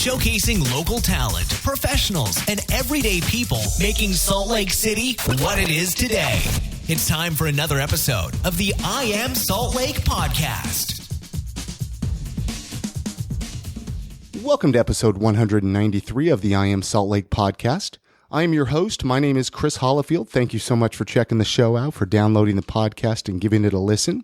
showcasing local talent, professionals, and everyday people making Salt Lake City what it is today. It's time for another episode of the I Am Salt Lake podcast. Welcome to episode 193 of the I Am Salt Lake podcast. I am your host. My name is Chris Hollifield. Thank you so much for checking the show out, for downloading the podcast and giving it a listen.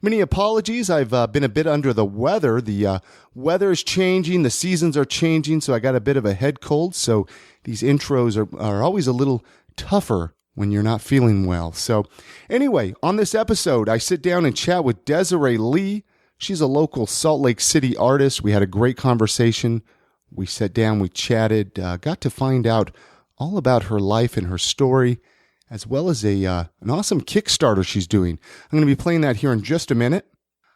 Many apologies. I've been a bit under the weather. The weather is changing. The seasons are changing, so I got a bit of a head cold. So these intros are always a little tougher when you're not feeling well. So anyway, on this episode, I sit down and chat with Desarae Lee. She's a local Salt Lake City artist. We had a great conversation. We sat down, we chatted, got to find out all about her life and her story, as well as an awesome Kickstarter she's doing. I'm going to be playing that here in just a minute.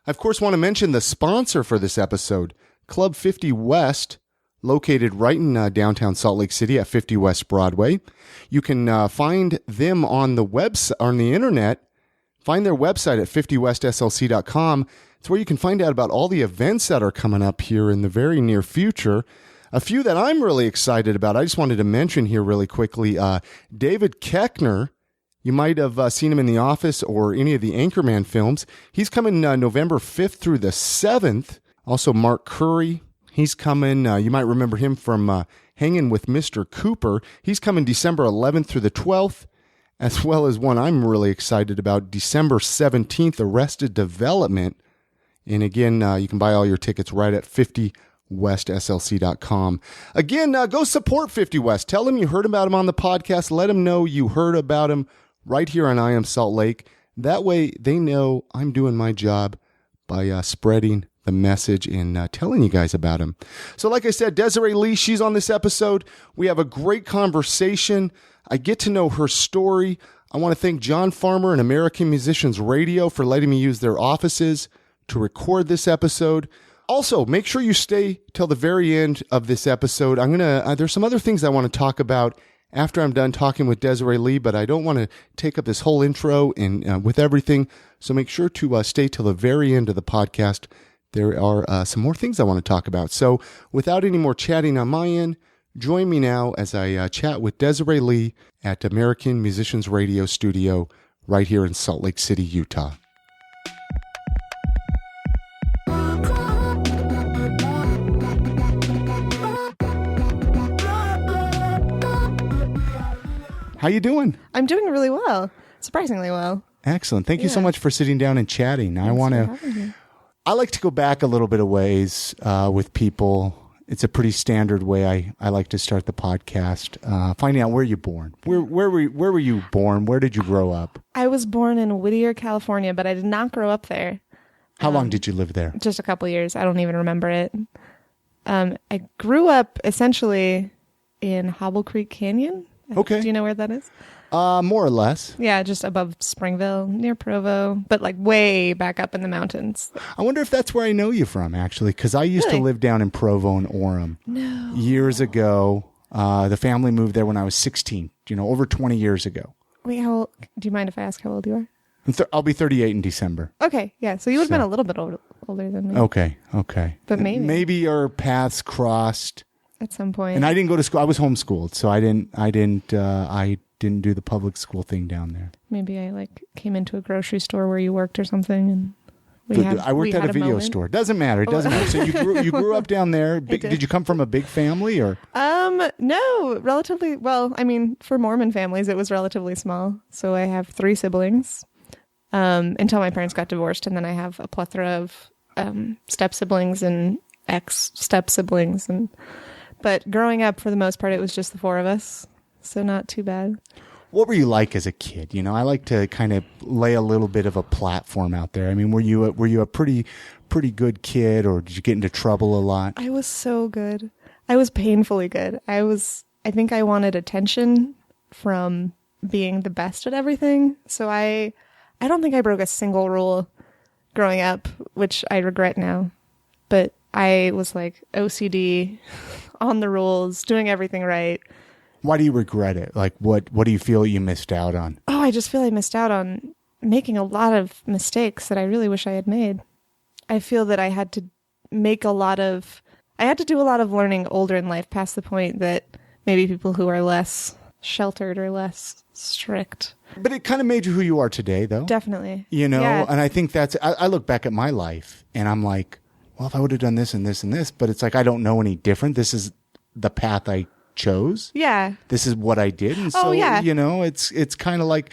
I, of course, want to mention the sponsor for this episode, Club 50 West, located right in downtown Salt Lake City at 50 West Broadway. You can find them on the website, on the internet. Find their website at 50westslc.com. It's where you can find out about all the events that are coming up here in the very near future. A few that I'm really excited about. I just wanted to mention here really quickly. David Koechner, you might have seen him in The Office or any of the Anchorman films. He's coming November 5th through the 7th. Also, Mark Curry, he's coming. You might remember him from Hanging with Mr. Cooper. He's coming December 11th through the 12th, as well as one I'm really excited about, December 17th, Arrested Development. And again, you can buy all your tickets right at 50westslc.com. Again, go support 50 West. Tell them you heard about them on the podcast. Let them know you heard about them right here on I Am Salt Lake. That way they know I'm doing my job by spreading the message and telling you guys about them. So like I said, Desarae Lee, she's on this episode. We have a great conversation. I get to know her story. I want to thank John Farmer and American Musicians Radio for letting me use their offices to record this episode. Also, make sure you stay till the very end of this episode. There's some other things I want to talk about after I'm done talking with Desarae Lee, but I don't want to take up this whole intro and with everything. So make sure to stay till the very end of the podcast. There are some more things I want to talk about. So without any more chatting on my end, join me now as I chat with Desarae Lee at American Musicians Radio Studio right here in Salt Lake City, Utah. How you doing? I'm doing really well. Surprisingly well. Excellent. Thank you so much for sitting down and chatting. I like to go back a little bit of ways with people. It's a pretty standard way I like to start the podcast. Finding out where you're born. Where were you born? Where did you grow up? I was born in Whittier, California, but I did not grow up there. How long did you live there? Just a couple years. I don't even remember it. I grew up essentially in Hobble Creek Canyon. Okay. Do you know where that is? More or less. Yeah, just above Springville, near Provo, but like way back up in the mountains. I wonder if that's where I know you from, actually, because I used to live down in Provo and Orem. No. Years ago. The family moved there when I was 16, over 20 years ago. Wait, how old? Do you mind if I ask how old you are? I'll be 38 in December. Okay, yeah, so you would have been a little bit older than me. Okay. But maybe. Maybe our paths crossed. At some point. And I didn't go to school. I was homeschooled, so I didn't do the public school thing down there. Maybe I came into a grocery store where you worked or something, and I worked at a video store. Doesn't matter. It doesn't matter. So you grew up down there. Did you come from a big family or? No, relatively. Well, I mean, for Mormon families, it was relatively small. So I have 3 siblings, until my parents got divorced, and then I have a plethora of step siblings and ex step siblings But growing up, for the most part, it was just the 4 of us, so not too bad. What were you like as a kid? I like to kind of lay a little bit of a platform out there. I mean, were you a pretty good kid, or did you get into trouble a lot? I was so good. I was painfully good. I think I wanted attention from being the best at everything. So I don't think I broke a single rule growing up, which I regret now. But I was like OCD, on the rules, doing everything right. Why do you regret it? Like, what do you feel you missed out on? Oh, I just feel I missed out on making a lot of mistakes that I really wish I had made. I feel that I had to make a lot of I had to do a lot of learning older in life, past the point that maybe people who are less sheltered or less strict. But it kind of made you who you are today, though. Definitely. You know, Yeah. and I think I look back at my life and I'm like, well, if I would have done this and this and this, but it's like, I don't know any different. This is the path I chose. Yeah. This is what I did. And so, yeah. you know, it's kind of like,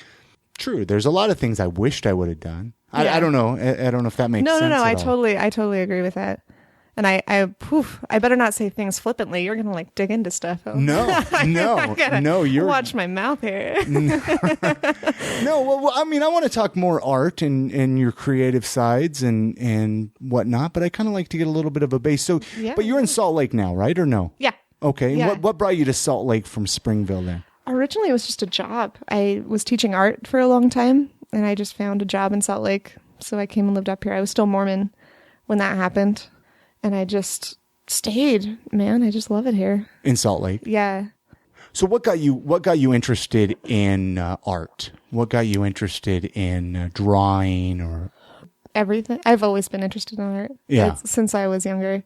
true. There's a lot of things I wished I would have done. Yeah. I don't know. I don't know if that makes sense. No. at all. I totally agree with that. And I better not say things flippantly. You're going to like dig into stuff. No. You're watch my mouth here. No. Well, I mean, I want to talk more art and your creative sides and whatnot, but I kind of like to get a little bit of a base. So, Yeah. but you're in Salt Lake now, right? Or no? Yeah. Okay. Yeah. And what brought you to Salt Lake from Springville then? Originally, it was just a job. I was teaching art for a long time, and I just found a job in Salt Lake. So I came and lived up here. I was still Mormon when that happened. And I just stayed, man. I just love it here. In Salt Lake. Yeah. So what got you interested in art? What got you interested in drawing or Everything. I've always been interested in art. Yeah. Since I was younger.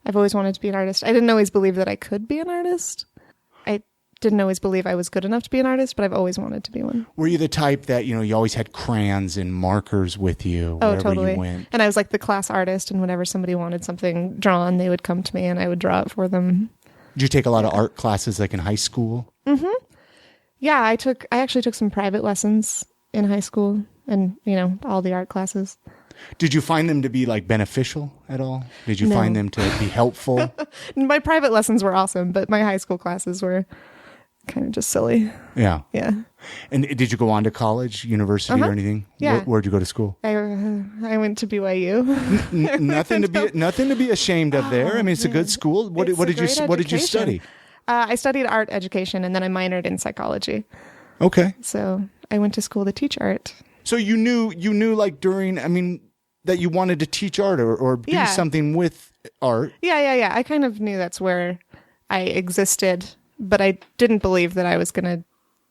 I've always wanted to be an artist. I didn't always believe that I could be an artist. I didn't always believe I was good enough to be an artist, but I've always wanted to be one. Were you the type that, you know, you always had crayons and markers with you Oh, wherever totally. you went? And I was like the class artist, and whenever somebody wanted something drawn, they would come to me and I would draw it for them. Did you take a lot of art classes like in high school? Yeah, I actually took some private lessons in high school, and, you know, all the art classes. Did you find them to be like beneficial at all? Did you No. find them to be helpful? My private lessons were awesome, but my high school classes were kind of just silly. Yeah. Yeah. And did you go on to college, university, or anything? Yeah. Where'd you go to school? I went to BYU. Nothing to be ashamed of there. I mean, it's a good school. What It's a did great you education. study? I studied art education, and then I minored in psychology. Okay. So I went to school to teach art. So you knew like during, I mean, that you wanted to teach art or do Yeah. something with art. Yeah. I kind of knew that's where I existed, but I didn't believe that I was going to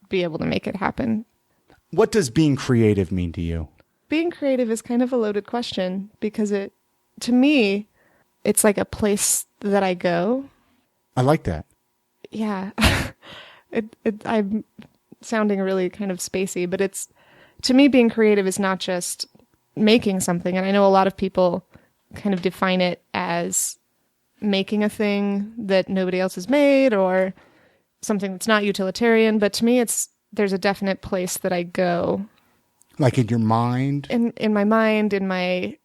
be able to make it happen. What does being creative mean to you? Being creative is kind of a loaded question because to me, it's like a place that I go. I like that. Yeah. I'm sounding really kind of spacey, but to me, being creative is not just making something. And I know a lot of people kind of define it as making a thing that nobody else has made or something that's not utilitarian. But to me, there's a definite place that I go. Like in your mind? In my mind, in my,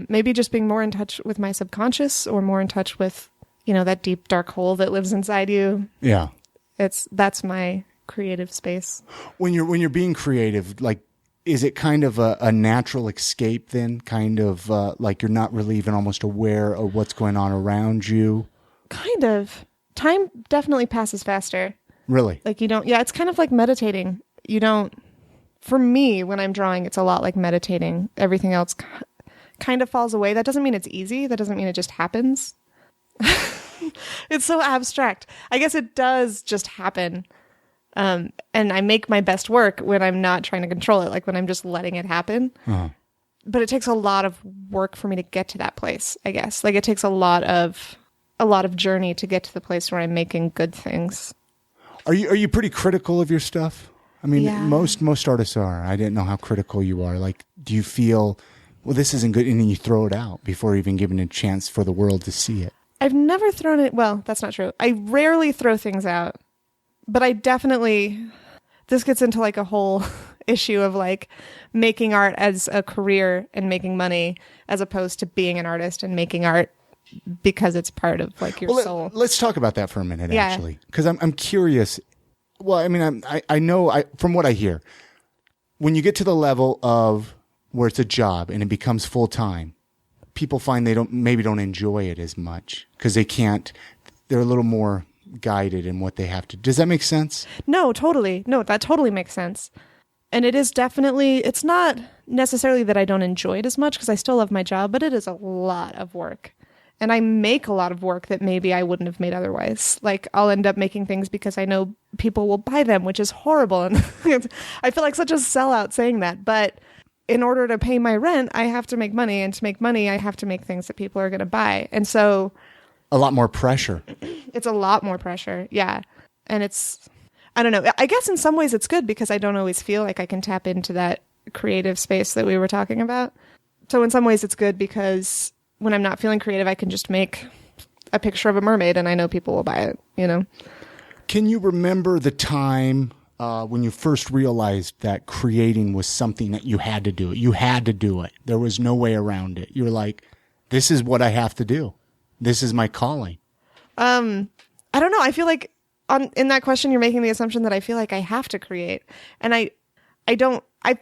maybe just being more in touch with my subconscious or more in touch with, you know, that deep dark hole that lives inside you. Yeah. That's my creative space. When you're being creative, like, is it kind of a natural escape then? Kind of like you're not really even almost aware of what's going on around you? Kind of. Time definitely passes faster. Really? Like it's kind of like meditating. For me, when I'm drawing, it's a lot like meditating. Everything else kind of falls away. That doesn't mean it's easy. That doesn't mean it just happens. It's so abstract. I guess it does just happen. And I make my best work when I'm not trying to control it, like when I'm just letting it happen. Uh-huh. But it takes a lot of work for me to get to that place, I guess. Like it takes a lot of journey to get to the place where I'm making good things. Are you pretty critical of your stuff? I mean, Yeah. most artists are. I didn't know how critical you are. Like, do you feel, well, this isn't good, and then you throw it out before even giving a chance for the world to see it? I've never thrown it. Well, that's not true. I rarely throw things out, but I definitely, this gets into like a whole issue of like making art as a career and making money as opposed to being an artist and making art because it's part of like your soul. Let's talk about that for a minute, Yeah. actually, because I'm curious. Well, I mean, I know from what I hear, when you get to the level of where it's a job and it becomes full time, people find they don't enjoy it as much because they're a little more guided in what they have to. Does that make sense? No, totally. No, that totally makes sense. And it is definitely, it's not necessarily that I don't enjoy it as much because I still love my job, but it is a lot of work. And I make a lot of work that maybe I wouldn't have made otherwise. Like I'll end up making things because I know people will buy them, which is horrible. And I feel like such a sellout saying that. But in order to pay my rent, I have to make money. And to make money, I have to make things that people are going to buy. And so A lot more pressure. It's a lot more pressure. Yeah. And I don't know. I guess in some ways it's good because I don't always feel like I can tap into that creative space that we were talking about. So in some ways it's good because when I'm not feeling creative, I can just make a picture of a mermaid and I know people will buy it, you know? Can you remember the time when you first realized that creating was something that you had to do? You had to do it. There was no way around it. You're like, this is what I have to do. This is my calling. I don't know. I feel like in that question, you're making the assumption that I feel like I have to create. And I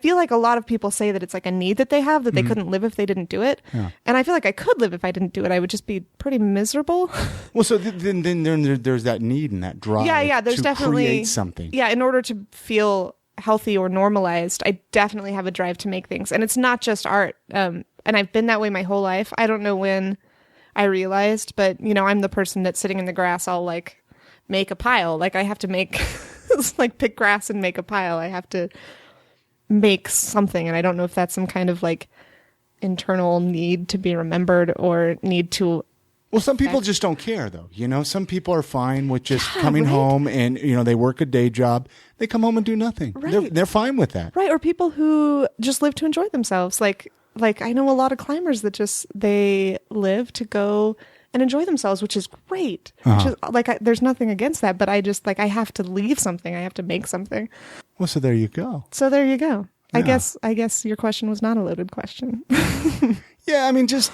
feel like a lot of people say that it's like a need that they have, that they couldn't live if they didn't do it. Yeah. And I feel like I could live if I didn't do it. I would just be pretty miserable. Well, so then there's that need and that drive there's to definitely create something. Yeah, in order to feel healthy or normalized, I definitely have a drive to make things. And it's not just art. And I've been that way my whole life. I don't know when I realized, but, you know, I'm the person that's sitting in the grass. I'll like make a pile. Like I have to make, like pick grass and make a pile. I have to make something. And I don't know if that's some kind of like internal need to be remembered or need to. Well, some people just don't care though. You know, some people are fine with just coming home and, you know, they work a day job. They come home and do nothing. Right. They're fine with that. Right. Or people who just live to enjoy themselves. Like I know a lot of climbers that just, they live to go and enjoy themselves, which is great. Which is, like, there's nothing against that, but I just, like, I have to leave something. I have to make something. Well, so there you go. Yeah. I guess your question was not a loaded question. Yeah, I mean, just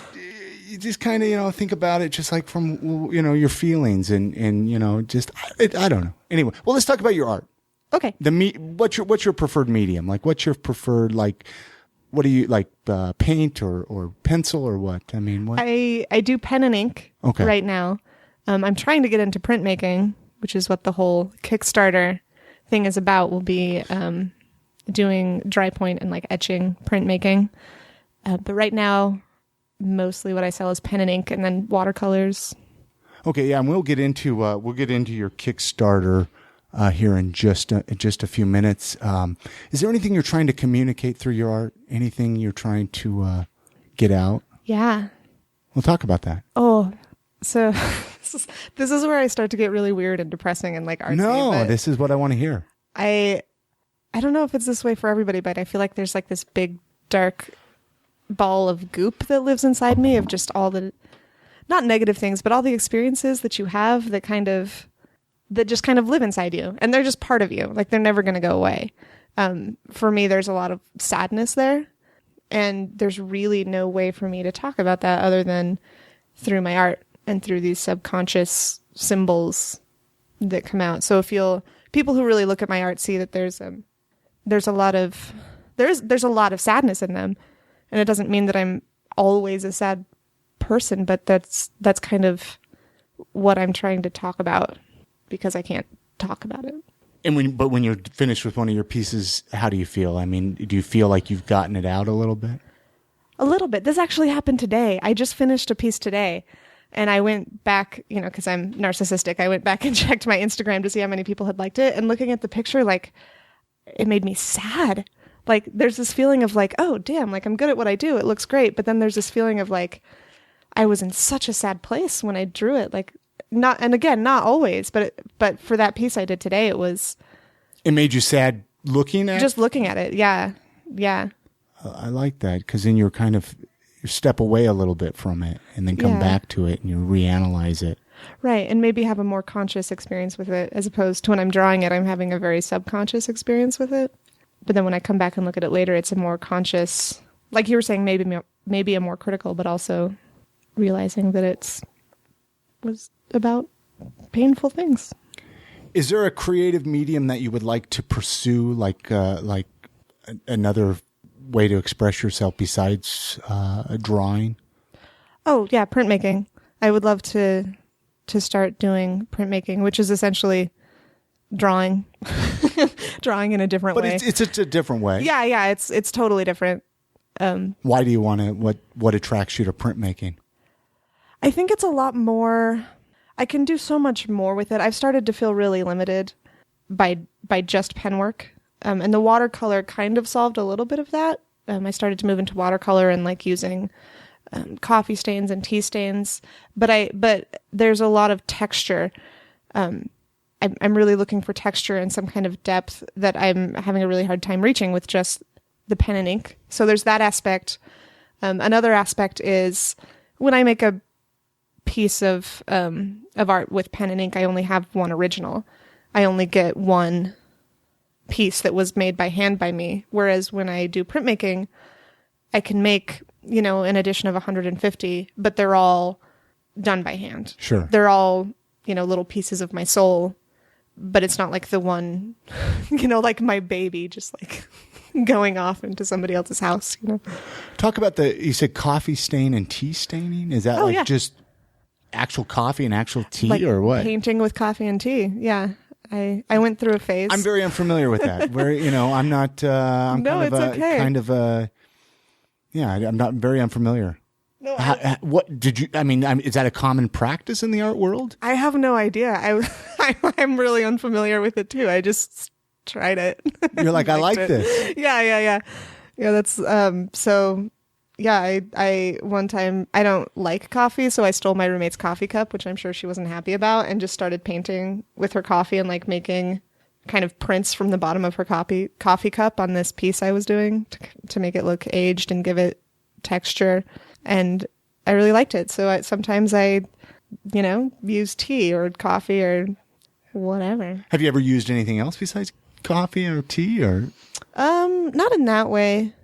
kind of, you know, think about it just like from, you know, your feelings and you know, just, I don't know. Anyway, well, let's talk about your art. Okay. What's your preferred medium? Like, what's your preferred, like, what do you like, paint or pencil or what? I mean, what? I do pen and ink right now. I'm trying to get into printmaking, which is what the whole Kickstarter thing is about. We'll be doing dry point and like etching printmaking. But right now, mostly what I sell is pen and ink and then watercolors. Okay, yeah, and we'll get into your Kickstarter here in just a few minutes. Is there anything you're trying to communicate through your art? Anything you're trying to get out? Yeah. We'll talk about that. Oh, so this is where I start to get really weird and depressing and like artsy. No, this is what I want to hear. I don't know if it's this way for everybody, but I feel like there's like this big dark ball of goop that lives inside me of just all the, not negative things, but all the experiences that you have that just kind of live inside you. And they're just part of you. Like they're never going to go away. For me, there's a lot of sadness there. And there's really no way for me to talk about that other than through my art and through these subconscious symbols that come out. So people who really look at my art see that there's a lot of sadness in them. And it doesn't mean that I'm always a sad person, but that's kind of what I'm trying to talk about because I can't talk about it. And when you're finished with one of your pieces, how do you feel? I mean, do you feel like you've gotten it out a little bit? A little bit. This actually happened today. I just finished a piece today. And I went back, you know, because I'm narcissistic. I went back and checked my Instagram to see how many people had liked it. And looking at the picture, like, it made me sad. Like, there's this feeling of like, oh, damn, like, I'm good at what I do. It looks great. But then there's this feeling of like, I was in such a sad place when I drew it. Like, not always, but for that piece I did today, it made you sad looking at it? Just looking at it. Yeah. Yeah. I like that because then you step away a little bit from it and then come back to it and you reanalyze it. Right. And maybe have a more conscious experience with it as opposed to when I'm drawing it, I'm having a very subconscious experience with it. But then when I come back and look at it later, it's a more conscious, like you were saying, maybe a more critical, but also realizing that it was about painful things. Is there a creative medium that you would like to pursue, like another way to express yourself besides drawing? Oh, yeah, printmaking. I would love to start doing printmaking, which is essentially drawing in a different way. But it's a different way. Yeah, it's totally different. Why do you want to? What attracts you to printmaking? I think it's a lot more. I can do so much more with it. I've started to feel really limited by just pen work. And the watercolor kind of solved a little bit of that. I started to move into watercolor and like using coffee stains and tea stains, but there's a lot of texture. I'm really looking for texture and some kind of depth that I'm having a really hard time reaching with just the pen and ink. So there's that aspect. Another aspect is when I make a piece of art with pen and ink, I only have one original. I only get one piece that was made by hand by me. Whereas when I do printmaking, I can make, an edition of 150, but they're all done by hand. Sure. They're all, little pieces of my soul, but it's not like the one, like my baby just like going off into somebody else's house, Talk about you said coffee stain and tea staining. Is that just actual coffee and actual tea like or what? Painting with coffee and tea. Yeah. I went through a phase. I'm very unfamiliar with that. Where I'm not. I'm no, kind it's of okay. Kind of yeah. I'm not very unfamiliar. No, what did you? I mean, is that a common practice in the art world? I have no idea. I'm really unfamiliar with it too. I just tried it. You're like, I like this. Yeah. That's so. Yeah, I one time, I don't like coffee, so I stole my roommate's coffee cup, which I'm sure she wasn't happy about, and just started painting with her coffee and like making kind of prints from the bottom of her coffee cup on this piece I was doing to make it look aged and give it texture. And I really liked it. So sometimes I use tea or coffee or whatever. Have you ever used anything else besides coffee or tea or? Not in that way.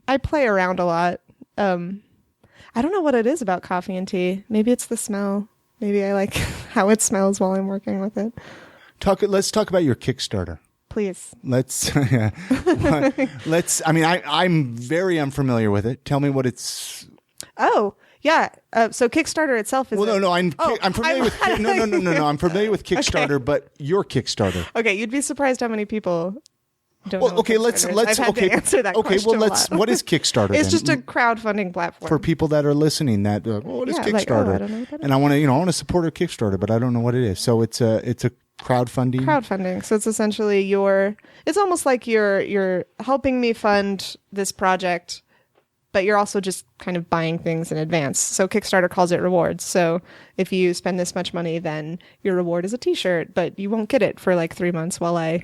I play around a lot. I don't know what it is about coffee and tea. Maybe it's the smell. Maybe I like how it smells while I'm working with it. Let's talk about your Kickstarter. Please. I'm very unfamiliar with it. Tell me what it's. Oh, yeah. So Kickstarter itself is. Well, no. I'm familiar with. No. I'm familiar with Kickstarter, Okay. But your Kickstarter. Okay, you'd be surprised how many people don't know. Well, okay, what Kickstarter is. I've had to answer that question a lot. What is Kickstarter? It's then? just a crowdfunding platform For people that are listening, what is Kickstarter? like, I don't know what that is. And I want to support a Kickstarter, but I don't know what it is. So it's a crowdfunding. So it's essentially it's almost like you're helping me fund this project, but you're also just kind of buying things in advance. So Kickstarter calls it rewards. So if you spend this much money, then your reward is a t-shirt, but you won't get it for like 3 months while I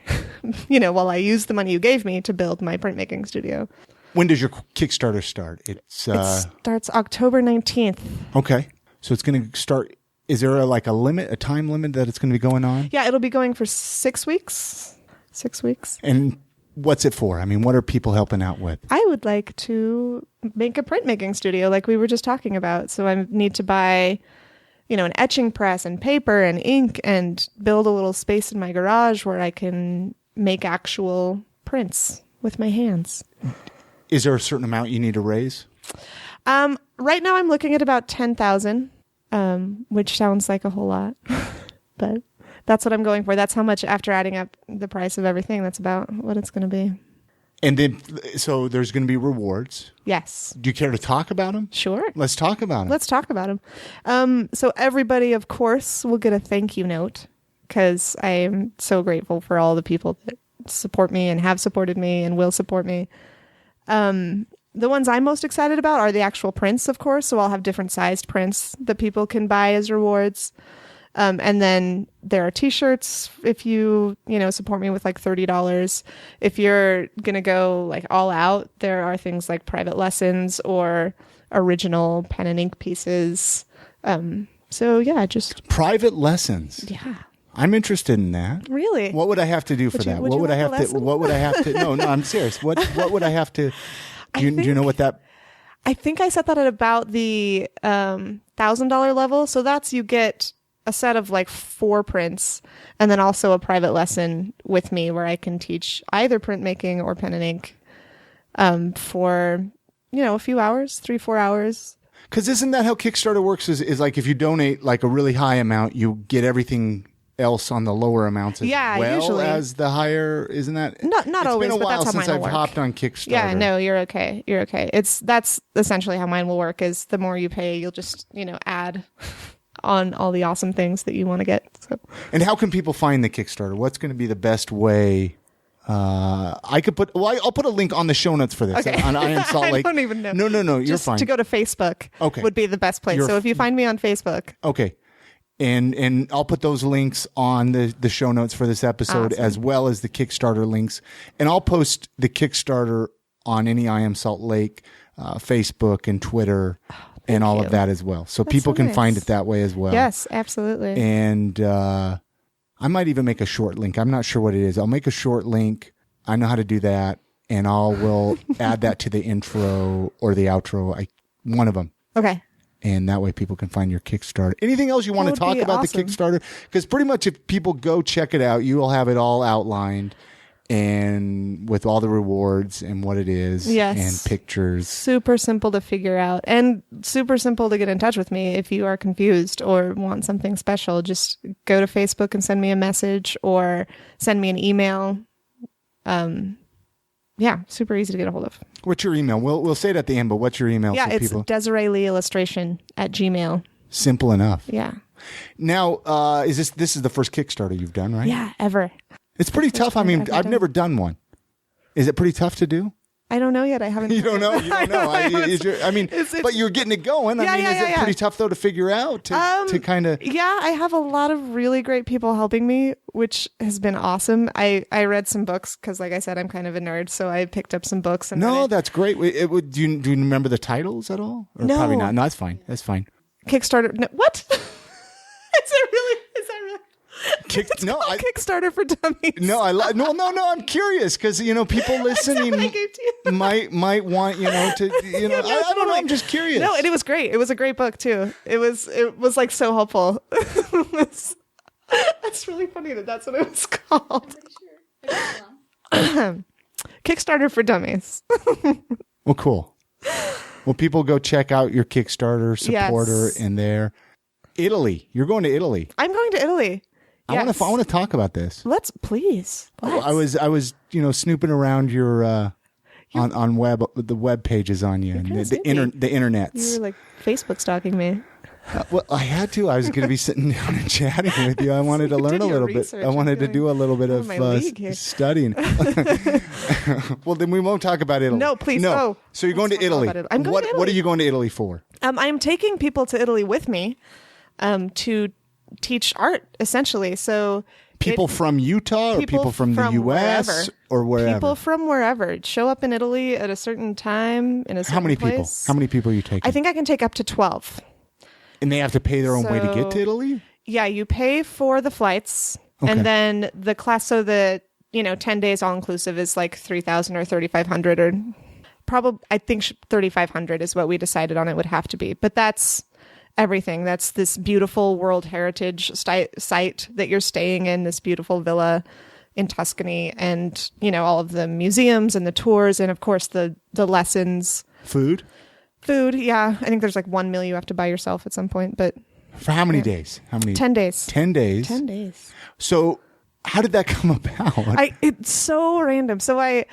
use the money you gave me to build my printmaking studio. When does your Kickstarter start? It starts October 19th. Okay. So it's going to start. Is there a time limit that it's going to be going on? Yeah, it'll be going for 6 weeks. 6 weeks. And what's it for? I mean, what are people helping out with? I would like to make a printmaking studio like we were just talking about. So I need to buy, an etching press and paper and ink and build a little space in my garage where I can make actual prints with my hands. Is there a certain amount you need to raise? Right now I'm looking at about 10,000. Which sounds like a whole lot, but that's what I'm going for. That's how much, after adding up the price of everything, that's about what it's going to be. And then, so there's going to be rewards. Yes. Do you care to talk about them? Sure. Let's talk about them. So everybody, of course, will get a thank you note because I am so grateful for all the people that support me and have supported me and will support me. The ones I'm most excited about are the actual prints, of course. So I'll have different sized prints that people can buy as rewards. And then there are t-shirts if you support me with like $30. If you're going to go like all out, there are things like private lessons or original pen and ink pieces. So yeah, just private lessons. Yeah. I'm interested in that. Really? What would I have to do for that? What would I have to No, I'm serious. What would I have to do you know what that? I think I set that at about the $1,000 level. So that's, you get a set of like 4 prints and then also a private lesson with me where I can teach either printmaking or pen and ink for, a few hours, 3-4 hours. Because isn't that how Kickstarter works? Is like if you donate like a really high amount, you get everything else on the lower amounts as well usually. As the higher, isn't that? Not always, but that's how mine will work. It's been a while since I've hopped on Kickstarter. Yeah, no, you're okay. That's essentially how mine will work. Is the more you pay, you'll just add on all the awesome things that you want to get. So. And how can people find the Kickstarter? What's going to be the best way I could put. Well, I'll put a link on the show notes for this. Okay. On I Am Salt Lake. I don't even know. No. You're Just fine. to go to Facebook would be the best place. So if you find me on Facebook. Okay. And I'll put those links on the show notes for this episode, Awesome. as well as the Kickstarter links. And I'll post the Kickstarter on any I Am Salt Lake, Facebook and Twitter and all of that as well. So people can find it that way as well. Yes, absolutely. And I might even make a short link. I'm not sure what it is. I'll make a short link. I know how to do that. And will add that to the intro or the outro. One of them. Okay. And that way people can find your Kickstarter. Anything else you want to talk about the Kickstarter? Because pretty much if people go check it out, you will have it all outlined and with all the rewards and what it is and pictures. Super simple to figure out and super simple to get in touch with me if you are confused or want something special. Just go to Facebook and send me a message or send me an email. Yeah, super easy to get a hold of. What's your email? We'll say it at the end, but what's your email? Yeah, for it's people? Desarae Lee Illustration @gmail. Simple enough. Yeah. Now, this is the first Kickstarter you've done, right? Yeah, ever. It's pretty tough. I mean, I've never done one. Is it pretty tough to do? I don't know yet. I haven't. You don't know. You don't know. But you're getting it going. Yeah, I mean, is it pretty tough though to figure out to kind of? Yeah, I have a lot of really great people helping me, which has been awesome. I read some books because, like I said, I'm kind of a nerd, so I picked up some books. And that's great. Do you remember the titles at all? Or no, probably not. No, that's fine. That's fine. Kickstarter. No, what? Is that really? Kickstarter for Dummies. No, no. I'm curious because people listening might want to I don't know. I'm just curious. No, and it was great. It was a great book too. It was like so helpful. That's really funny that's what it was called. Kickstarter for Dummies. Well, cool. Well, people go check out your Kickstarter supporter in there. Italy. You're going to Italy. I'm going to Italy. Yes. I want to talk about this. Let's. I was snooping around your on the web pages on you and the internets. You were like Facebook stalking me. Well, I had to. I was going to be sitting down and chatting with you. I wanted to learn a little bit. I wanted to do a little bit of studying. Well, then we won't talk about Italy. No, please. No. Oh, so you're going to Italy. I'm going to Italy. What are you going to Italy for? I'm taking people to Italy with me to teach art, essentially. So people from Utah or people from the U.S. or wherever? People from wherever. Show up in Italy at a certain time in a certain place. How many people are you taking? I think I can take up to 12. And they have to pay their own way to get to Italy? Yeah, you pay for the flights. Okay. And then the class, so the 10 days all-inclusive is like $3,000 or $3,500 or probably, I think $3,500 is what we decided on it would have to be. But that's everything. That's this beautiful World Heritage site that you're staying in, this beautiful villa in Tuscany, and all of the museums and the tours, and of course the lessons. Food, yeah. I think there's like one meal you have to buy yourself at some point, but for how many days? 10 days. 10 days. 10 days. So how did that come about? It's so random. So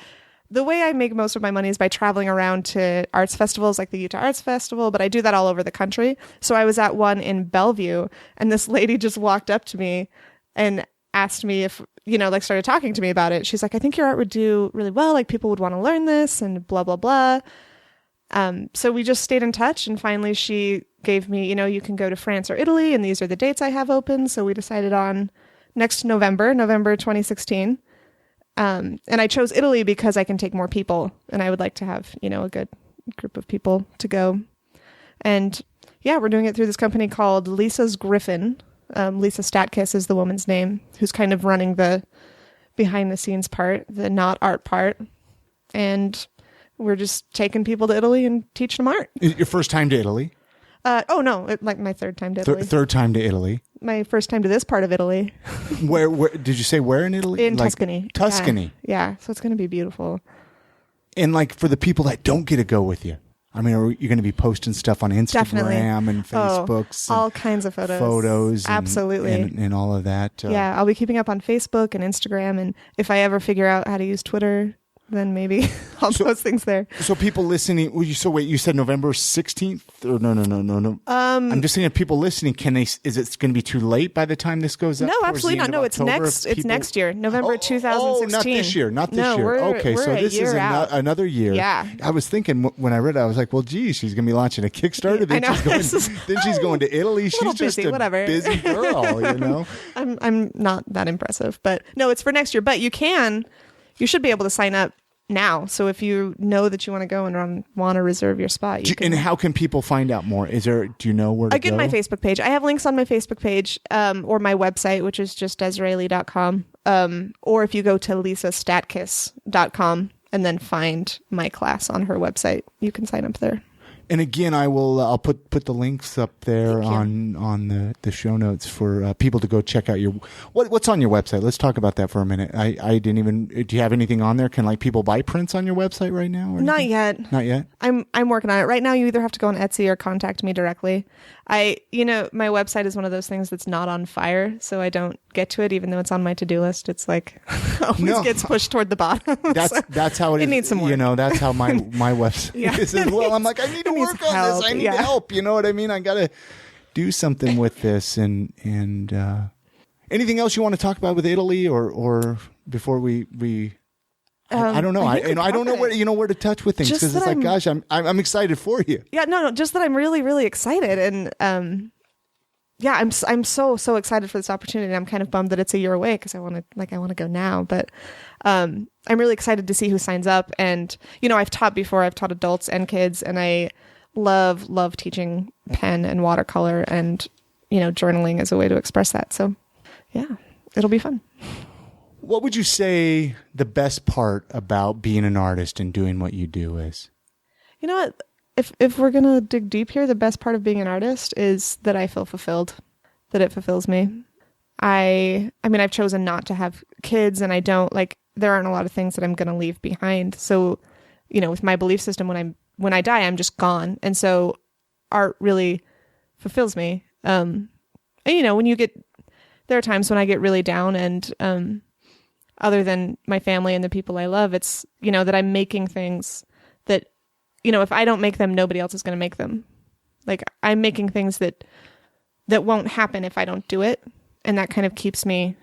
the way I make most of my money is by traveling around to arts festivals like the Utah Arts Festival, but I do that all over the country. So I was at one in Bellevue, and this lady just walked up to me and asked me if, started talking to me about it. She's like, I think your art would do really well. Like, people would want to learn this and blah, blah, blah. So we just stayed in touch, and finally she gave me, you can go to France or Italy, and these are the dates I have open. So we decided on next November 2016. And I chose Italy because I can take more people, and I would like to have, a good group of people to go. And yeah, we're doing it through this company called Lisa's Griffin. Lisa Statkiss is the woman's name, who's kind of running the behind the scenes part, the not art part. And we're just taking people to Italy and teaching them art. Your first time to Italy? Like my third time to Italy. Third time to Italy. My first time to this part of Italy. Where did you say where in Italy? In Tuscany. Tuscany. Yeah. So it's going to be beautiful. And like for the people that don't get to go with you, I mean, are you going to be posting stuff on Instagram Definitely. and Facebooks? All kinds of photos. Absolutely. And all of that. Yeah. I'll be keeping up on Facebook and Instagram. And if I ever figure out how to use Twitter, then maybe I'll post things there. So people listening, wait, you said November 16th? Or no. I'm just saying, if people listening, is it going to be too late by the time this goes up? No, absolutely not. No, it's next year, November 2016. Not this year. Okay, so this is another year. Yeah. I was thinking when I read it, I was like, well, geez, she's going to be launching a Kickstarter. Then she's going to Italy. She's just a busy girl, you know? I'm not that impressive, but no, it's for next year. But you should be able to sign up now. So if you know that you want to go and want to reserve your spot, and how can people find out more? Do you know where to go? My Facebook page. I have links on my Facebook page, or my website, which is just desaraelee.com. Or if you go to lisastatkiss.com and then find my class on her website, you can sign up there. And again, I'll put the links up there on the show notes for people to go check out what's on your website. Let's talk about that for a minute. I didn't even. Do you have anything on there? Can people buy prints on your website right now? Or Not yet. I'm working on it right now. You either have to go on Etsy or contact me directly. My website is one of those things that's not on fire, so I don't get to it, even though it's on my to-do list. It's like always gets pushed toward the bottom. That's how it is. It needs some work. That's how my website is as well. I'm like, I need to work on this. I need help. You know what I mean? I got to do something with this. And anything else you want to talk about with Italy, or before we I don't know. I don't know where to touch with things, because it's like, gosh, I'm excited for you. Yeah, no, just that I'm really, really excited, and I'm so excited for this opportunity. I'm kind of bummed that it's a year away, because I want to go now, but I'm really excited to see who signs up. And I've taught before. I've taught adults and kids, and I love teaching pen and watercolor, and journaling as a way to express that. So yeah, it'll be fun. What would you say the best part about being an artist and doing what you do is? You know what? If we're going to dig deep here, the best part of being an artist is that I feel fulfilled, that it fulfills me. I've chosen not to have kids, and there aren't a lot of things that I'm going to leave behind. So, with my belief system, when I die, I'm just gone. And so art really fulfills me. And there are times when I get really down, and, other than my family and the people I love, it's, that I'm making things that, if I don't make them, nobody else is going to make them. Like, I'm making things that won't happen if I don't do it. And that kind of keeps me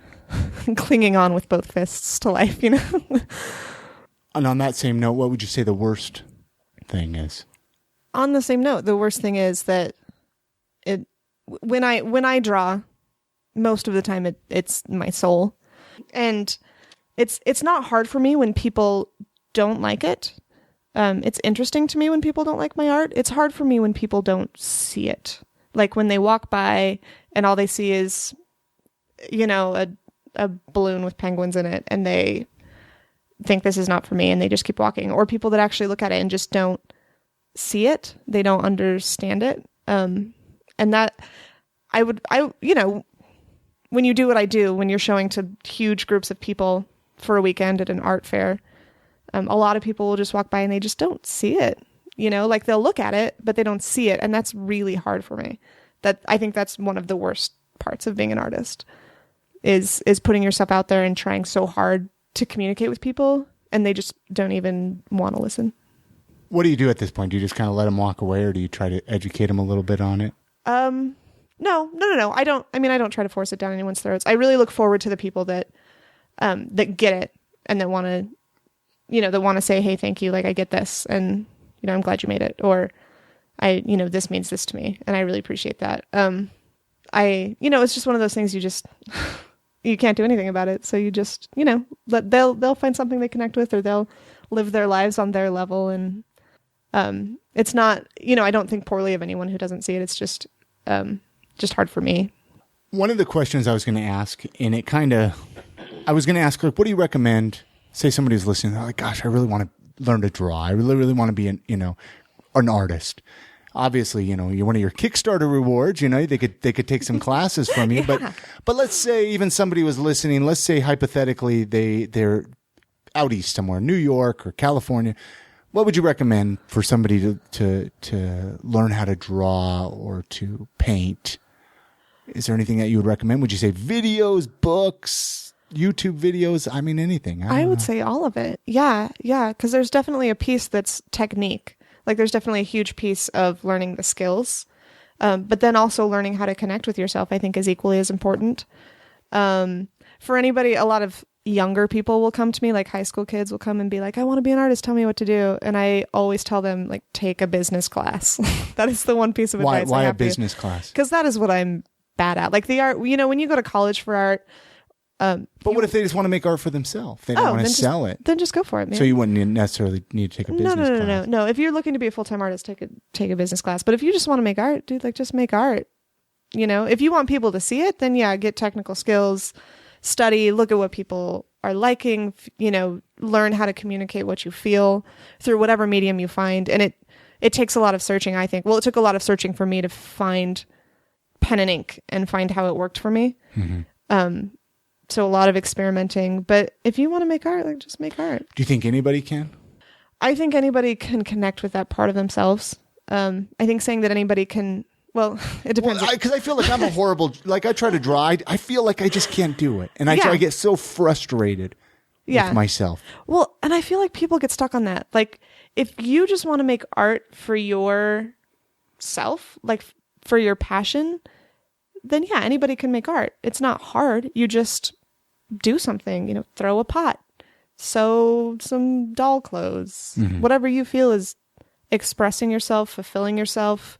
clinging on with both fists to life, And on that same note, what would you say the worst thing is? On the same note, the worst thing is that when I draw, most of the time it's my soul. And it's not hard for me when people don't like it. It's interesting to me when people don't like my art. It's hard for me when people don't see it. Like when they walk by and all they see is, a balloon with penguins in it, and they think this is not for me, and they just keep walking. Or people that actually look at it and just don't see it. They don't understand it. And that when you do what I do, when you're showing to huge groups of people for a weekend at an art fair, a lot of people will just walk by and they just don't see it. They'll look at it, but they don't see it. And that's really hard for me. I think that's one of the worst parts of being an artist is putting yourself out there and trying so hard to communicate with people, and they just don't even want to listen. What do you do at this point? Do you just kind of let them walk away, or do you try to educate them a little bit on it? No. I don't try to force it down anyone's throats. I really look forward to the people that get it and that want to, say, hey, thank you. Like, I get this, and, I'm glad you made it. Or this means this to me, and I really appreciate that. It's just one of those things you can't do anything about it. So you just, they'll find something they connect with, or they'll live their lives on their level. And, it's not, I don't think poorly of anyone who doesn't see it. It's just hard for me. One of the questions I was going to ask, and I was going to ask, like, what do you recommend? Say somebody's listening, they're like, gosh, I really want to learn to draw. I really, really want to be an artist. Obviously, one of your Kickstarter rewards, they could take some classes from you, yeah. but let's say even somebody was listening, let's say hypothetically they're out east somewhere, New York or California. What would you recommend for somebody to learn how to draw or to paint? Is there anything that you would recommend? Would you say videos, books, YouTube videos? I mean, anything. I would say all of it. Yeah. Because there's definitely a piece that's technique. Like there's definitely a huge piece of learning the skills. But then also learning how to connect with yourself, I think, is equally as important. For anybody, a lot of younger people will come to me, like high school kids will come and be like, I want to be an artist. Tell me what to do. And I always tell them, like, take a business class. That is the one piece of advice. Why a business class? Because that is what I'm bad at. Like the art, when you go to college for art. But what if they just want to make art for themselves? They don't want to sell it. Then just go for it, man. So you wouldn't necessarily need to take a business class. No. If you're looking to be a full-time artist, take a business class. But if you just want to make art, dude, like just make art. If you want people to see it, then yeah, get technical skills, study, look at what people are liking, learn how to communicate what you feel through whatever medium you find. And it takes a lot of searching, I think. Well, it took a lot of searching for me to find pen and ink and find how it worked for me. Mm-hmm. So a lot of experimenting. But if you want to make art, like just make art. Do you think anybody can? I think anybody can connect with that part of themselves. I think saying that anybody can, well, it depends. Because I feel like I'm a horrible, like I try to draw, I feel like I just can't do it. And I get so frustrated with myself. Well, and I feel like people get stuck on that. Like if you just want to make art for yourself, like for your passion, then yeah, anybody can make art. It's not hard. You just do something, throw a pot, sew some doll clothes, whatever you feel is expressing yourself, fulfilling yourself,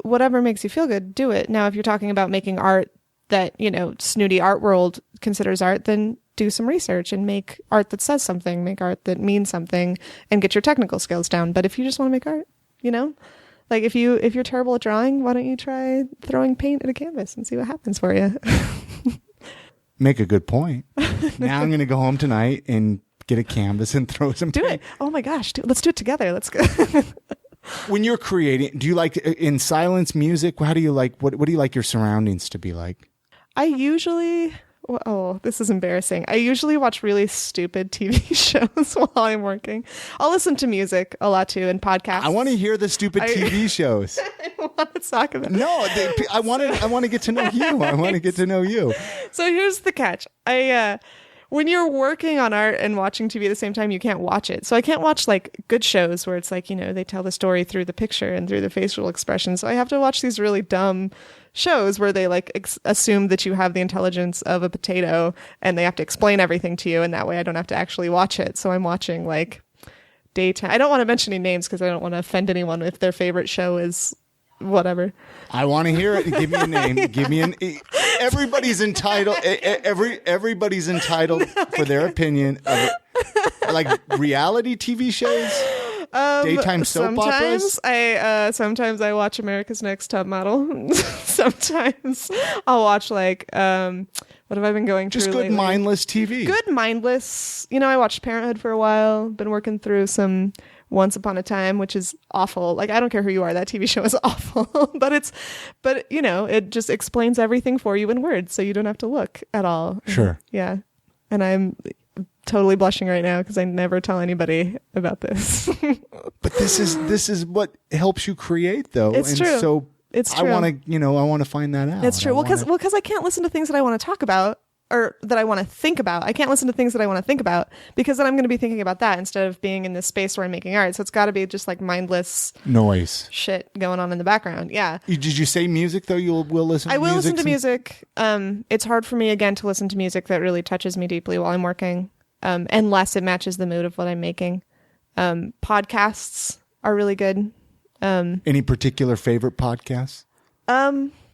whatever makes you feel good, do it. Now, if you're talking about making art that, snooty art world considers art, then do some research and make art that says something, make art that means something, and get your technical skills down. But if you just want to make art, like if you're terrible at drawing, why don't you try throwing paint at a canvas and see what happens for you? Make a good point. Now I'm going to go home tonight and get a canvas and throw some paint. Do it. Oh my gosh. Let's do it together. Let's go. When you're creating, do you like in silence music? How do you like, what do you like your surroundings to be like? I usually, this is embarrassing. I usually watch really stupid TV shows while I'm working. I'll listen to music a lot too and podcasts. I want to hear the stupid TV shows. I don't want to talk about it. No, I want to get to know you. I want to get to know you. So here's the catch. When you're working on art and watching TV at the same time, you can't watch it. So I can't watch like good shows where it's like, they tell the story through the picture and through the facial expressions. So I have to watch these really dumb shows where they like assume that you have the intelligence of a potato and they have to explain everything to you. And that way I don't have to actually watch it. So I'm watching like daytime. I don't want to mention any names because I don't want to offend anyone if their favorite show is whatever. I want to hear it. Give me a name. Give me everybody's entitled. Everybody's entitled for their opinion of it. Like reality TV shows, daytime soap operas. Sometimes I watch America's Next Top Model. Sometimes I'll watch like what have I been going through? Just good lately? mindless TV. Good mindless. I watched Parenthood for a while. Been working through some Once Upon a Time, which is awful. Like, I don't care who you are, that TV show is awful. but it just explains everything for you in words, so you don't have to look at all. Sure. Yeah. And I'm totally blushing right now because I never tell anybody about this. But this is what helps you create, though. It's true. So it's true. I want to find that out. It's true. Well, because I can't listen to things that I want to talk about or that I want to think about. I can't listen to things that I want to think about because then I'm going to be thinking about that instead of being in this space where I'm making art. So it's got to be just like mindless noise shit going on in the background. Yeah. Did you say music though? Will listen to music? I will listen to music. It's hard for me again to listen to music that really touches me deeply while I'm working, unless it matches the mood of what I'm making. Podcasts are really good. Any particular favorite podcasts?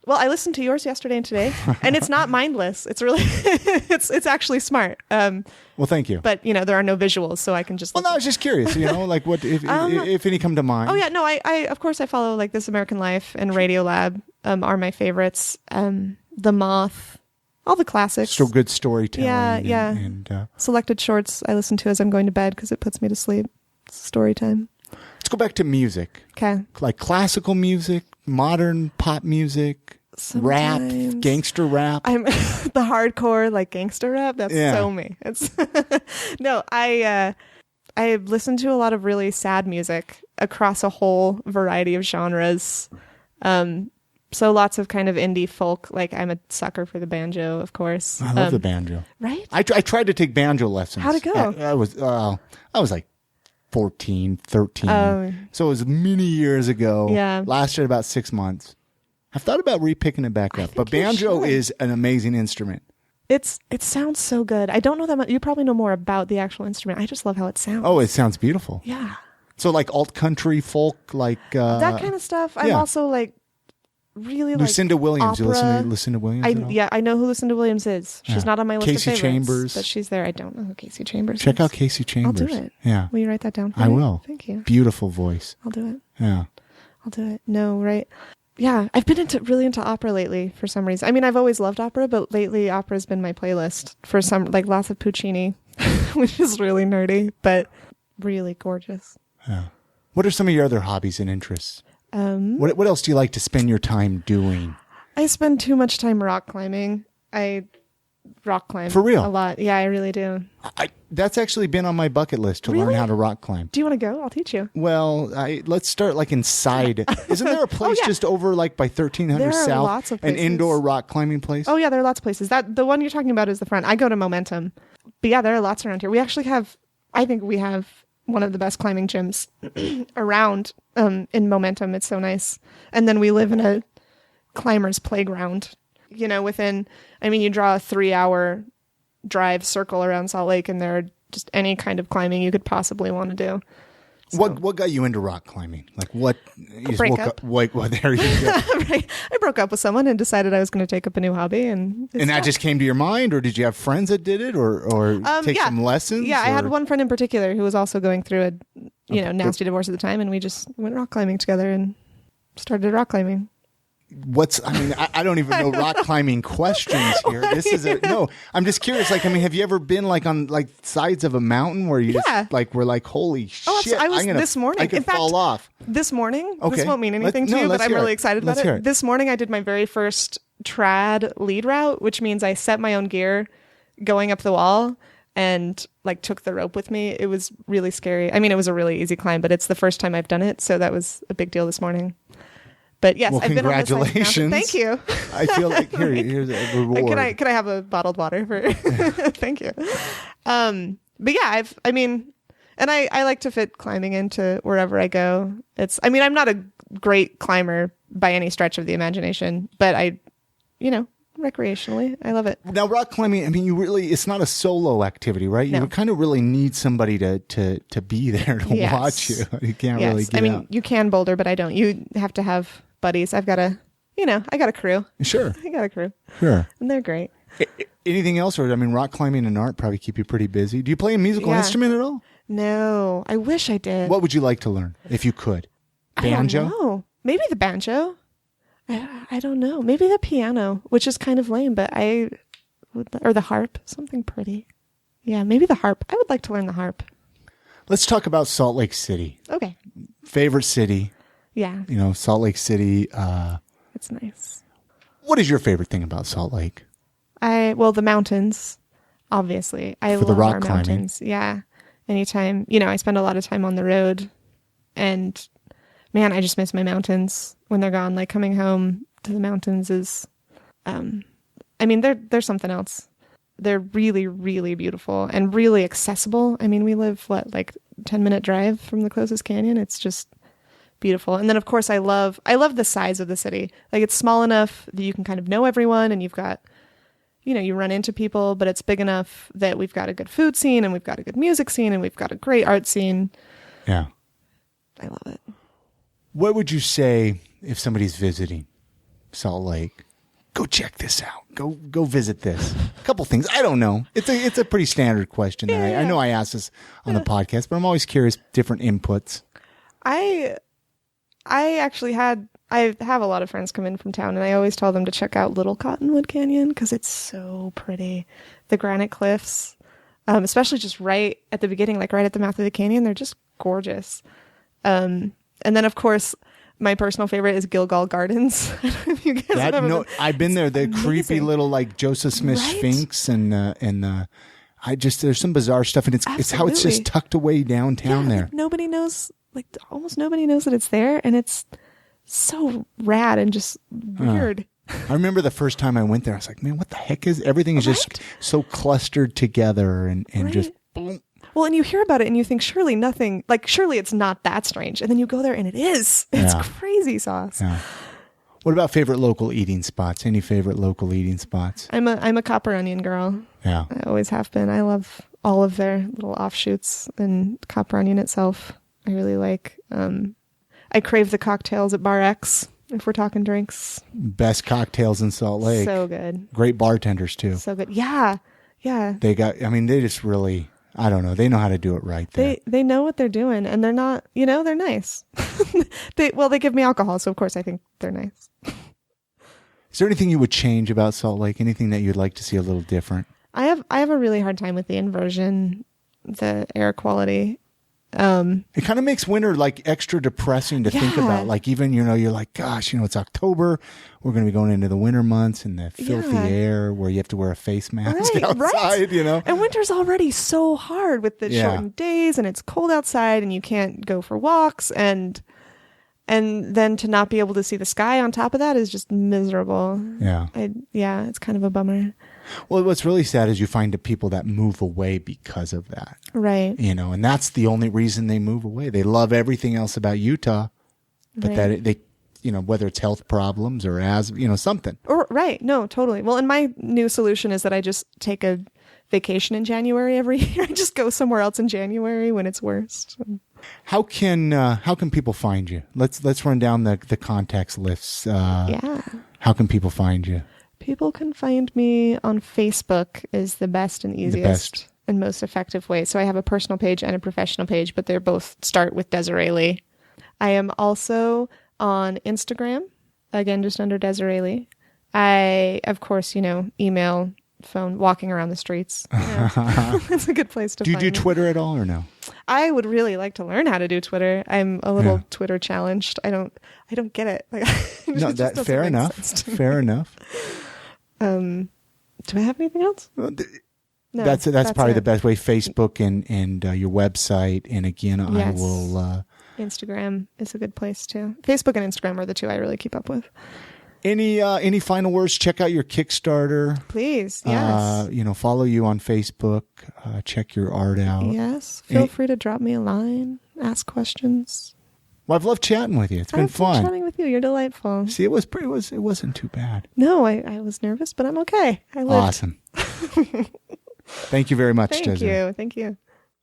Well, I listened to yours yesterday and today, and it's not mindless. It's really, it's actually smart. Well, thank you. But there are no visuals, so I can just. Well, no, I was just curious. Like what if any come to mind? Oh yeah, no, I of course I follow like This American Life and Radiolab are my favorites. The Moth, all the classics. So good storytelling. Yeah. And selected shorts I listen to as I'm going to bed because it puts me to sleep. It's story time. Let's go back to music. Okay. Like classical music, modern pop music, rap, gangster rap. I'm the hardcore like gangster rap. That's so me. It's no, I listen to a lot of really sad music across a whole variety of genres. So lots of kind of indie folk. Like I'm a sucker for the banjo, of course. I love the banjo. Right? I tried to take banjo lessons. How'd it go? I was like 14, 13. So it was many years ago. Yeah. Lasted about 6 months. I've thought about repicking it back up. But banjo is an amazing instrument. It sounds so good. I don't know that much. You probably know more about the actual instrument. I just love how it sounds. Oh, it sounds beautiful. Yeah. So like alt country folk, like that kind of stuff. I'm also like really Lucinda like Williams. Opera. You listen to Lucinda Williams at all? Yeah, I know who Lucinda Williams is. She's not on my list Casey of favorites, Chambers. but she's there. I don't know who Casey Chambers Check is. out Casey Chambers. I'll do it. Yeah. Will you write that down for I me? will. Thank you. Beautiful voice. I'll do it. Yeah. I'll do it. No, right. Yeah, I've been really into opera lately for some reason. I mean, I've always loved opera, but lately opera's been my playlist for some, like lots of Puccini, which is really nerdy, but really gorgeous. Yeah. What are some of your other hobbies and interests? What else do you like to spend your time doing? I spend too much time rock climbing. I rock climb For real? a lot. Yeah, I really do. That's actually been on my bucket list to learn how to rock climb. Do you want to go? I'll teach you. Well, let's start like inside. Isn't there a place just over like by 1300 There are South? lots of an places. indoor rock climbing place? Oh yeah, there are lots of places. The one you're talking about is the front. I go to Momentum. But yeah, there are lots around here. We actually I think we have one of the best climbing gyms around in Momentum. It's so nice. And then we live in a climbers playground. You know, you draw a 3-hour drive circle around Salt Lake, and there are just any kind of climbing you could possibly want to do. So. What got you into rock climbing? Like what? You just breakup. woke up. Well, there you go. Right. I broke up with someone and decided I was going to take up a new hobby, and that just came to your mind, or did you have friends that did it, or take some lessons? Yeah, I had one friend in particular who was also going through a nasty divorce at the time, and we just went rock climbing together and started rock climbing. I don't even know rock climbing questions here. This is no, I'm just curious. Like, have you ever been like on like sides of a mountain where you just like, we're like, holy shit, I was this morning. I could fall off. This morning, okay. This won't mean anything to you, but I'm really excited about it. This morning I did my very first trad lead route, which means I set my own gear going up the wall and like took the rope with me. It was really scary. I mean, it was a really easy climb, but it's the first time I've done it. So that was a big deal this morning. But yes, I've been on this congratulations. Thank you. I feel like here's a reward. Could I have a bottled water for thank you. But yeah, I like to fit climbing into wherever I go. I'm not a great climber by any stretch of the imagination, but recreationally, I love it. Now, rock climbing, it's not a solo activity, right? No. You kind of really need somebody to be there to watch you. You can't really get out. You can boulder, but I don't. You have to have buddies. I've got I got a crew. Sure. I got a crew. Sure. And they're great. Anything else? Or, rock climbing and art probably keep you pretty busy. Do you play a musical instrument at all? No. I wish I did. What would you like to learn if you could? Banjo? I don't know. Maybe the banjo. I don't know. Maybe the piano, which is kind of lame, but or the harp, something pretty. Yeah, maybe the harp. I would like to learn the harp. Let's talk about Salt Lake City. Okay. Favorite city. Yeah. Salt Lake City. It's nice. What is your favorite thing about Salt Lake? The mountains, obviously. I love the rock our climbing. Mountains. Yeah. Anytime, I spend a lot of time on the road, and man, I just miss my mountains when they're gone. Like coming home to the mountains is, they're something else. They're really, really beautiful and really accessible. We live 10-minute drive from the closest canyon. It's just beautiful. And then of course I love the size of the city. Like it's small enough that you can kind of know everyone, and you've got, you run into people, but it's big enough that we've got a good food scene, and we've got a good music scene, and we've got a great art scene. Yeah. I love it. What would you say if somebody's visiting Salt Lake? Go check this out. Go visit this. A couple things. I don't know. It's a pretty standard question. Yeah. I know I ask this on the podcast, but I'm always curious, different inputs. I have a lot of friends come in from town, and I always tell them to check out Little Cottonwood Canyon because it's so pretty. The granite cliffs, especially just right at the beginning, like right at the mouth of the canyon, they're just gorgeous. And then, of course, my personal favorite is Gilgal Gardens. I don't know if you guys have ever been. I've been there. The amazing. creepy little like Joseph Smith Sphinx and there's some bizarre stuff, and it's how it's just tucked away downtown there. Nobody knows, almost nobody knows that it's there, and it's so rad and just weird. I remember the first time I went there, I was like, man, what the heck is everything is just so clustered together and just boom. Well, and you hear about it and you think surely it's not that strange. And then you go there and it is. It's crazy sauce. Yeah. What about favorite local eating spots? Any favorite local eating spots? I'm a Copper Onion girl. Yeah. I always have been. I love all of their little offshoots, and Copper Onion itself I really like. I crave the cocktails at Bar X, if we're talking drinks. Best cocktails in Salt Lake. So good. Great bartenders too. So good. Yeah. Yeah. They just really, I don't know. They know how to do it right there. They know what they're doing, and they're not, they're nice. They give me alcohol, so of course I think they're nice. Is there anything you would change about Salt Lake? Anything that you'd like to see a little different? I have a really hard time with the inversion, the air quality. It kind of makes winter like extra depressing to think about. Like even, you're like, gosh, it's October. We're going to be going into the winter months and the filthy air where you have to wear a face mask outside, And winter's already so hard with the shortened days, and it's cold outside and you can't go for walks, and then to not be able to see the sky on top of that is just miserable. Yeah. It's kind of a bummer. Well, what's really sad is you find the people that move away because of that. Right. And that's the only reason they move away. They love everything else about Utah, but they whether it's health problems or something. Or right. No, totally. Well, and my new solution is that I just take a vacation in January every year. I just go somewhere else in January when it's worst. How can people find you? Let's run down the contacts lists. How can people find you? People can find me on Facebook is the best and easiest and most effective way. So I have a personal page and a professional page, but they're both start with Desarae Lee. I am also on Instagram, again, just under Desarae Lee. I, of course, email, phone, walking around the streets. It's a good place to find me. Do you do Twitter at all or no? I would really like to learn how to do Twitter. I'm a little Twitter challenged. I don't get it. Fair enough. Fair enough. Do I have anything else? No, that's probably the best way. Facebook and your website. And again, I will. Instagram is a good place too. Facebook and Instagram are the two I really keep up with. Any final words? Check out your Kickstarter. Please, yes. Follow you on Facebook. Check your art out. Yes. Feel free to drop me a line, ask questions. Well, I've loved chatting with you. It's been fun. Chatting with you. You're delightful. See, it wasn't too bad. No, I was nervous, but I'm okay. I lived. Awesome. Thank you very much, Desarae. Thank you.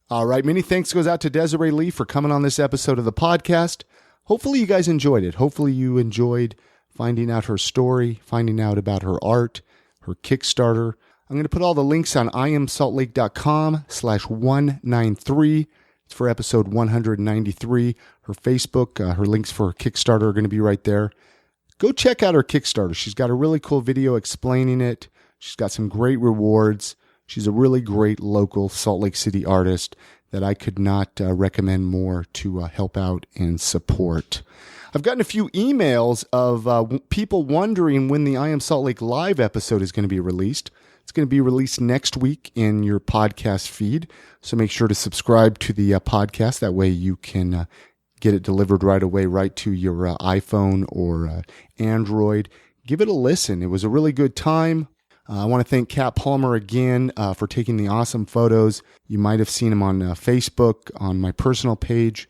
All right. Many thanks goes out to Desarae Lee for coming on this episode of the podcast. Hopefully you guys enjoyed it. Hopefully you enjoyed finding out her story, finding out about her art, her Kickstarter. I'm going to put all the links on iamsaltlake.com/193. It's for episode 193. Her Facebook, her links for her Kickstarter are going to be right there. Go check out her Kickstarter. She's got a really cool video explaining it. She's got some great rewards. She's a really great local Salt Lake City artist that I could not recommend more to help out and support. I've gotten a few emails of people wondering when the I Am Salt Lake Live episode is going to be released. It's going to be released next week in your podcast feed. So make sure to subscribe to the podcast. That way you can get it delivered right away, right to your iPhone or Android. Give it a listen. It was a really good time. I want to thank Kat Palmer again for taking the awesome photos. You might have seen him on Facebook, on my personal page,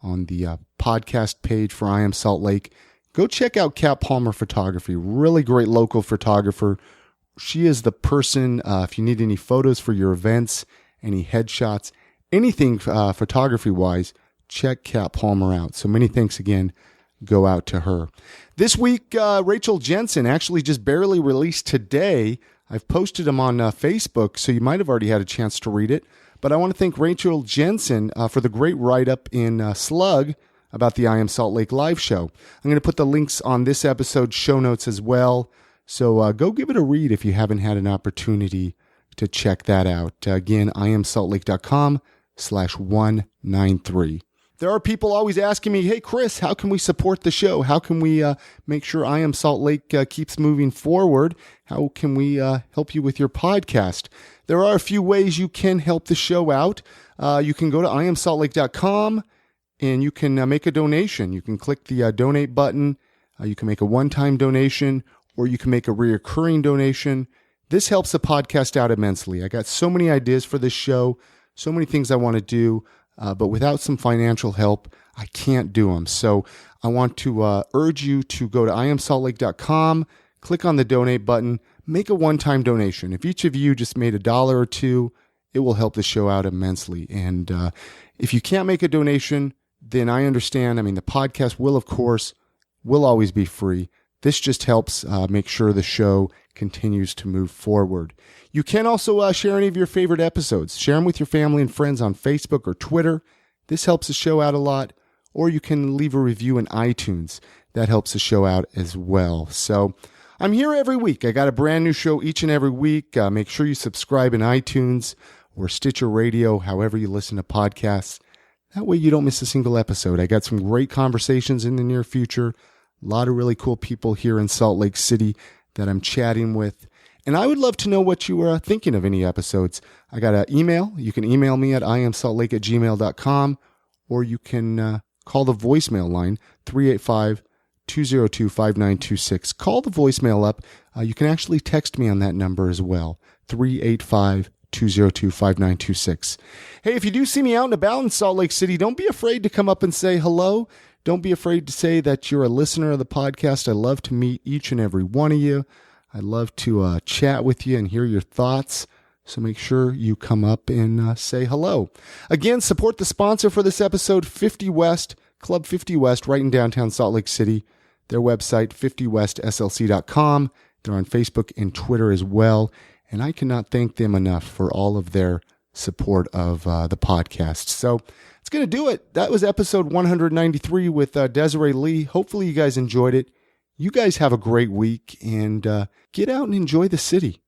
on the podcast page for I Am Salt Lake. Go check out Kat Palmer Photography. Really great local photographer. She is the person, if you need any photos for your events, any headshots, anything photography-wise, check Kat Palmer out. So many thanks again go out to her. This week, Rachel Jensen actually just barely released today. I've posted them on Facebook, so you might have already had a chance to read it. But I want to thank Rachel Jensen for the great write-up in Slug about the I Am Salt Lake live show. I'm going to put the links on this episode's show notes as well. So go give it a read if you haven't had an opportunity to check that out. Again, iamsaltlake.com/193. There are people always asking me, hey, Chris, how can we support the show? How can we make sure I Am Salt Lake keeps moving forward? How can we help you with your podcast? There are a few ways you can help the show out. You can go to iamsaltlake.com and you can make a donation. You can click the donate button. You can make a one-time donation, or you can make a reoccurring donation. This helps the podcast out immensely. I got so many ideas for this show, so many things I want to do, but without some financial help, I can't do them. So I want to urge you to go to iamsaltlake.com, click on the donate button, make a one-time donation. If each of you just made $1 or $2, it will help the show out immensely. And if you can't make a donation, then I understand. I mean, the podcast will always be free. This just helps make sure the show continues to move forward. You can also share any of your favorite episodes. Share them with your family and friends on Facebook or Twitter. This helps the show out a lot. Or you can leave a review in iTunes. That helps the show out as well. So I'm here every week. I got a brand new show each and every week. Make sure you subscribe in iTunes or Stitcher Radio, however you listen to podcasts. That way you don't miss a single episode. I got some great conversations in the near future. A lot of really cool people here in Salt Lake City that I'm chatting with. And I would love to know what you were thinking of any episodes. I got an email. You can email me at iamsaltlake@gmail.com, or you can call the voicemail line, 385-202-5926. Call the voicemail up. You can actually text me on that number as well, 385-202-5926. Hey, if you do see me out and about in Salt Lake City, don't be afraid to come up and say hello. Don't be afraid to say that you're a listener of the podcast. I love to meet each and every one of you. I love to chat with you and hear your thoughts. So make sure you come up and say hello. Again, support the sponsor for this episode, 50 West, Club 50 West, right in downtown Salt Lake City. Their website, 50westslc.com. They're on Facebook and Twitter as well. And I cannot thank them enough for all of their support of the podcast. So it's going to do it. That was episode 193 with Desarae Lee. Hopefully you guys enjoyed it. You guys have a great week and get out and enjoy the city.